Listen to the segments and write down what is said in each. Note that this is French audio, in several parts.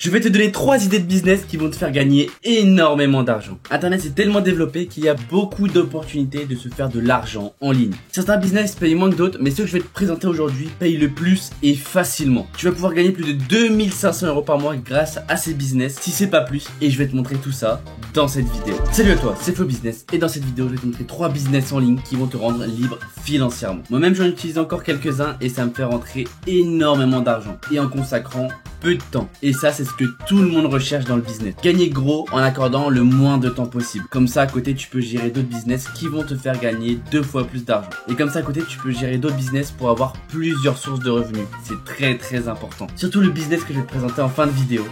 Je vais te donner 3 idées de business qui vont te faire gagner énormément d'argent. Internet est tellement développé qu'il y a beaucoup d'opportunités de se faire de l'argent en ligne. Certains business payent moins que d'autres, mais ceux que je vais te présenter aujourd'hui payent le plus et facilement. Tu vas pouvoir gagner plus de 2500 € par mois grâce à ces business, si c'est pas plus, et je vais te montrer tout ça dans cette vidéo. Salut à toi, c'est Flo Business, et dans cette vidéo, je vais te montrer 3 business en ligne qui vont te rendre libre financièrement. Moi-même, j'en utilise encore quelques-uns et ça me fait rentrer énormément d'argent, et en consacrant peu de temps. Et ça, c'est ce que tout le monde recherche dans le business. Gagner gros en accordant le moins de temps possible. Comme ça, à côté, tu peux gérer d'autres business qui vont te faire gagner 2 fois plus d'argent. Et comme ça, à côté, tu peux gérer d'autres business pour avoir plusieurs sources de revenus. C'est très important. Surtout le business que je vais te présenter en fin de vidéo.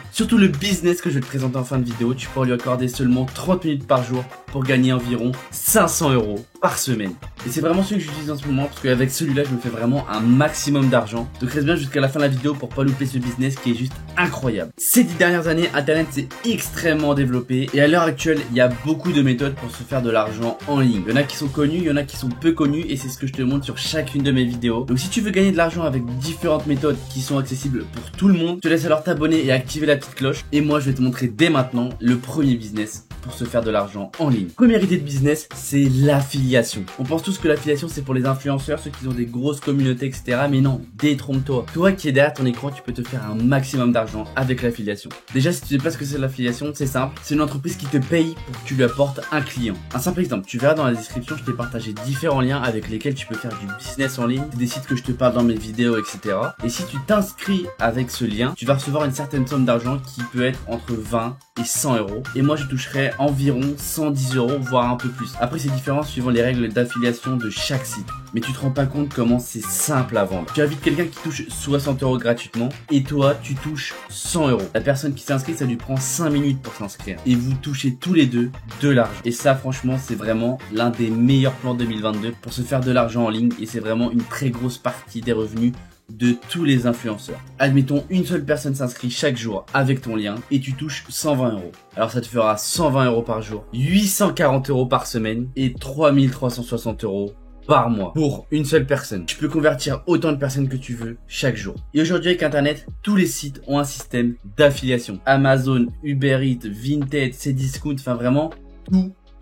Tu peux lui accorder seulement 30 minutes par jour pour gagner environ 500 € par semaine. Et c'est vraiment celui que j'utilise en ce moment parce qu'avec celui-là, je me fais vraiment un maximum d'argent. Donc reste bien jusqu'à la fin de la vidéo pour pas louper ce business qui est juste incroyable. Ces 10 dernières années, Internet s'est extrêmement développé et à l'heure actuelle, il y a beaucoup de méthodes pour se faire de l'argent en ligne. Il y en a qui sont connues, il y en a qui sont peu connues et c'est ce que je te montre sur chacune de mes vidéos. Donc si tu veux gagner de l'argent avec différentes méthodes qui sont accessibles pour tout le monde, je te laisse alors t'abonner et activer la petite cloche. Et moi, je vais te montrer dès maintenant le premier business pour se faire de l'argent en ligne. Première idée de business, c'est l'affiliation. On pense tous que l'affiliation c'est pour les influenceurs, ceux qui ont des grosses communautés, etc. Mais non, détrompe-toi. Toi qui es derrière ton écran, tu peux te faire un maximum d'argent avec l'affiliation. Déjà, si tu ne sais pas ce que c'est l'affiliation, c'est simple. C'est une entreprise qui te paye pour que tu lui apportes un client. Un simple exemple, tu verras dans la description, je t'ai partagé différents liens avec lesquels tu peux faire du business en ligne. C'est des sites que je te parle dans mes vidéos, etc. Et si tu t'inscris avec ce lien, tu vas recevoir une certaine somme d'argent qui peut être entre 20 et 100 €. Et moi, je toucherai environ 110 €, voire un peu plus. Après, c'est différent suivant les règles d'affiliation de chaque site. Mais tu te rends pas compte comment c'est simple à vendre. Tu invites quelqu'un qui touche 60 € gratuitement et toi, tu touches 100 €. La personne qui s'inscrit, ça lui prend 5 minutes pour s'inscrire. Et vous touchez tous les deux de l'argent. Et ça, franchement, c'est vraiment l'un des meilleurs plans 2022 pour se faire de l'argent en ligne. Et c'est vraiment une très grosse partie des revenus de tous les influenceurs. Admettons, une seule personne s'inscrit chaque jour avec ton lien et tu touches 120 €. Alors ça te fera 120 € par jour, 840 € par semaine et 3360 € par mois pour une seule personne. Tu peux convertir autant de personnes que tu veux chaque jour. Et aujourd'hui avec Internet, tous les sites ont un système d'affiliation. Amazon, Uber Eats, Vinted, Cdiscount, enfin vraiment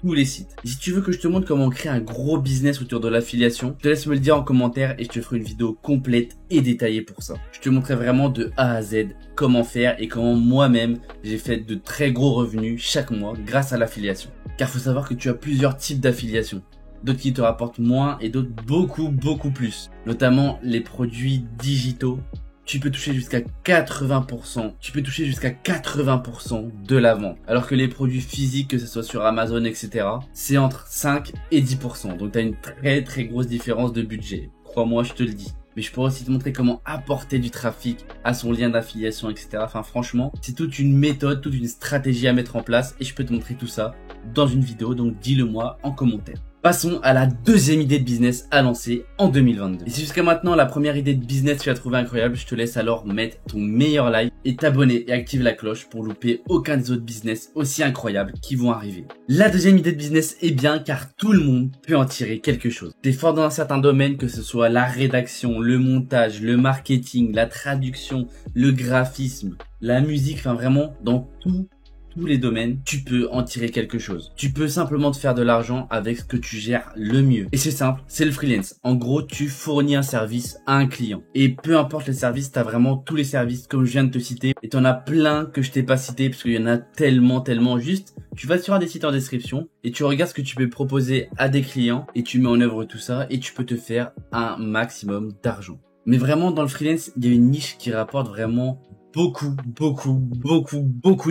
tous les sites. Et si tu veux que je te montre comment créer un gros business autour de l'affiliation, je te laisse me le dire en commentaire et je te ferai une vidéo complète et détaillée pour ça. Je te montrerai vraiment de A à Z comment faire et comment moi-même j'ai fait de très gros revenus chaque mois grâce à l'affiliation. Car faut savoir que tu as plusieurs types d'affiliation. D'autres qui te rapportent moins et d'autres beaucoup plus. Notamment les produits digitaux. Tu peux toucher jusqu'à 80%. Tu peux toucher jusqu'à 80% de la vente. Alors que les produits physiques, que ce soit sur Amazon, etc., c'est entre 5 et 10%. Donc tu as une très grosse différence de budget. Crois-moi, je te le dis. Mais je pourrais aussi te montrer comment apporter du trafic à son lien d'affiliation, etc. Enfin, franchement, c'est toute une méthode, toute une stratégie à mettre en place et je peux te montrer tout ça dans une vidéo. Donc, dis-le moi en commentaire. Passons à la deuxième idée de business à lancer en 2022. Et si jusqu'à maintenant la première idée de business tu l'as trouvée incroyable, je te laisse alors mettre ton meilleur like et t'abonner et activer la cloche pour louper aucun des autres business aussi incroyables qui vont arriver. La deuxième idée de business est bien car tout le monde peut en tirer quelque chose. T'es fort dans un certain domaine, que ce soit la rédaction, le montage, le marketing, la traduction, le graphisme, la musique, enfin vraiment dans tous les domaines, tu peux en tirer quelque chose. Tu peux simplement te faire de l'argent avec ce que tu gères le mieux. Et c'est simple, c'est le freelance. En gros, tu fournis un service à un client. Et peu importe les services, tu as vraiment tous les services comme je viens de te citer. Et tu en as plein que je t'ai pas cité parce qu'il y en a tellement. Juste, tu vas sur un des sites en description et tu regardes ce que tu peux proposer à des clients et tu mets en œuvre tout ça et tu peux te faire un maximum d'argent. Mais vraiment, dans le freelance, il y a une niche qui rapporte vraiment beaucoup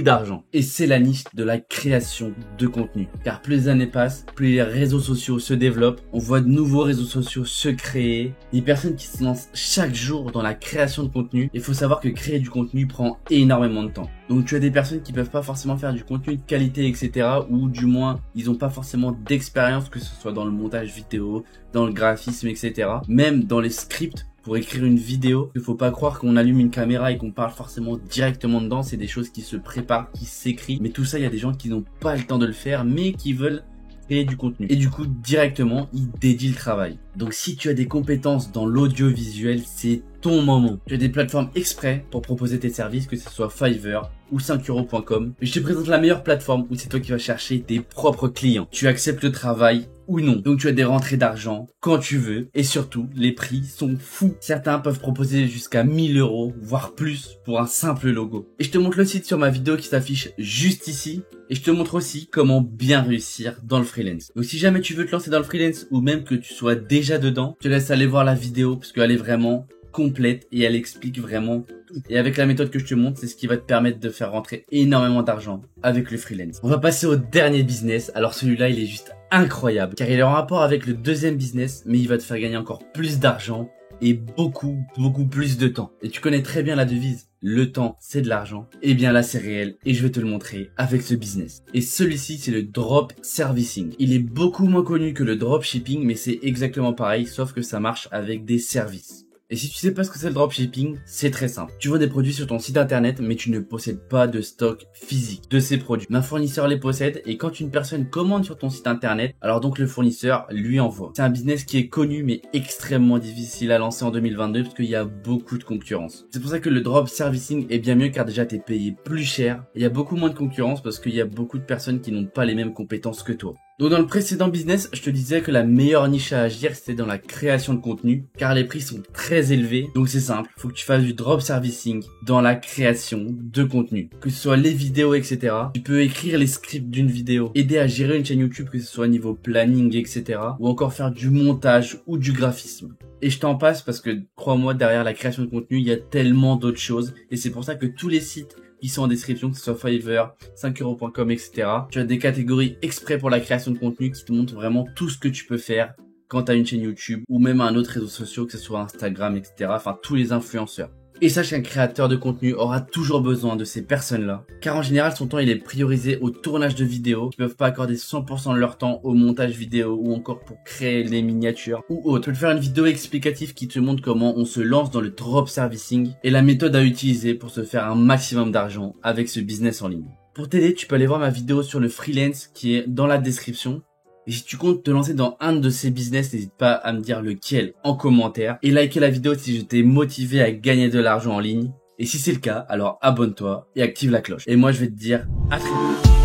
d'argent. Et c'est la niche de la création de contenu. Car plus les années passent, plus les réseaux sociaux se développent, on voit de nouveaux réseaux sociaux se créer, des personnes qui se lancent chaque jour dans la création de contenu. Il faut savoir que créer du contenu prend énormément de temps. Donc tu as des personnes qui peuvent pas forcément faire du contenu de qualité, etc. Ou du moins, ils ont pas forcément d'expérience, que ce soit dans le montage vidéo, dans le graphisme, etc. Même dans les scripts. Pour écrire une vidéo, il faut pas croire qu'on allume une caméra et qu'on parle forcément directement dedans. C'est des choses qui se préparent, qui s'écrivent. Mais tout ça, il y a des gens qui n'ont pas le temps de le faire, mais qui veulent créer du contenu. Et du coup, directement, ils dédient le travail. Donc si tu as des compétences dans l'audiovisuel, c'est ton moment. Tu as des plateformes exprès pour proposer tes services, que ce soit Fiverr ou 5euros.com. Mais je te présente la meilleure plateforme où c'est toi qui vas chercher tes propres clients. Tu acceptes le travail ou non. Donc tu as des rentrées d'argent quand tu veux. Et surtout, les prix sont fous. Certains peuvent proposer jusqu'à 1000 euros, voire plus, pour un simple logo. Et je te montre le site sur ma vidéo qui s'affiche juste ici. Et je te montre aussi comment bien réussir dans le freelance. Donc si jamais tu veux te lancer dans le freelance ou même que tu sois déjà dedans, je te laisse aller voir la vidéo parce qu'elle est vraiment complète et elle explique vraiment tout. Et avec la méthode que je te montre, c'est ce qui va te permettre de faire rentrer énormément d'argent avec le freelance. On va passer au dernier business. Alors celui-là, il est juste incroyable car il est en rapport avec le deuxième business, mais il va te faire gagner encore plus d'argent et beaucoup plus de temps. Et tu connais très bien la devise, le temps c'est de l'argent. Et bien là c'est réel et je vais te le montrer avec ce business. Et celui-ci c'est le drop servicing. Il est beaucoup moins connu que le drop shipping, mais c'est exactement pareil sauf que ça marche avec des services. Et si tu sais pas ce que c'est le dropshipping, c'est très simple. Tu vends des produits sur ton site internet, mais tu ne possèdes pas de stock physique de ces produits. Un fournisseur les possède et quand une personne commande sur ton site internet, alors donc le fournisseur lui envoie. C'est un business qui est connu mais extrêmement difficile à lancer en 2022 parce qu'il y a beaucoup de concurrence. C'est pour ça que le drop servicing est bien mieux car déjà t'es payé plus cher. Il y a beaucoup moins de concurrence parce qu'il y a beaucoup de personnes qui n'ont pas les mêmes compétences que toi. Donc dans le précédent business, je te disais que la meilleure niche à agir c'était dans la création de contenu car les prix sont très élevés. Donc c'est simple, faut que tu fasses du drop servicing dans la création de contenu. Que ce soit les vidéos etc. Tu peux écrire les scripts d'une vidéo, aider à gérer une chaîne YouTube que ce soit niveau planning etc. Ou encore faire du montage ou du graphisme. Et je t'en passe parce que crois-moi derrière la création de contenu il y a tellement d'autres choses et c'est pour ça que tous les sites qui sont en description, que ce soit Fiverr, 5euros.com, etc. Tu as des catégories exprès pour la création de contenu qui te montrent vraiment tout ce que tu peux faire quand tu as une chaîne YouTube ou même un autre réseau social, que ce soit Instagram, etc. Enfin, tous les influenceurs. Et sache qu'un créateur de contenu aura toujours besoin de ces personnes-là, car en général son temps il est priorisé au tournage de vidéos. Ils peuvent pas accorder 100% de leur temps au montage vidéo ou encore pour créer les miniatures ou autre. Tu peux te faire une vidéo explicative qui te montre comment on se lance dans le drop servicing et la méthode à utiliser pour se faire un maximum d'argent avec ce business en ligne. Pour t'aider, tu peux aller voir ma vidéo sur le freelance qui est dans la description. Et si tu comptes te lancer dans un de ces business, n'hésite pas à me dire lequel en commentaire. Et liker la vidéo si je t'ai motivé à gagner de l'argent en ligne. Et si c'est le cas, alors abonne-toi et active la cloche. Et moi je vais te dire à très vite.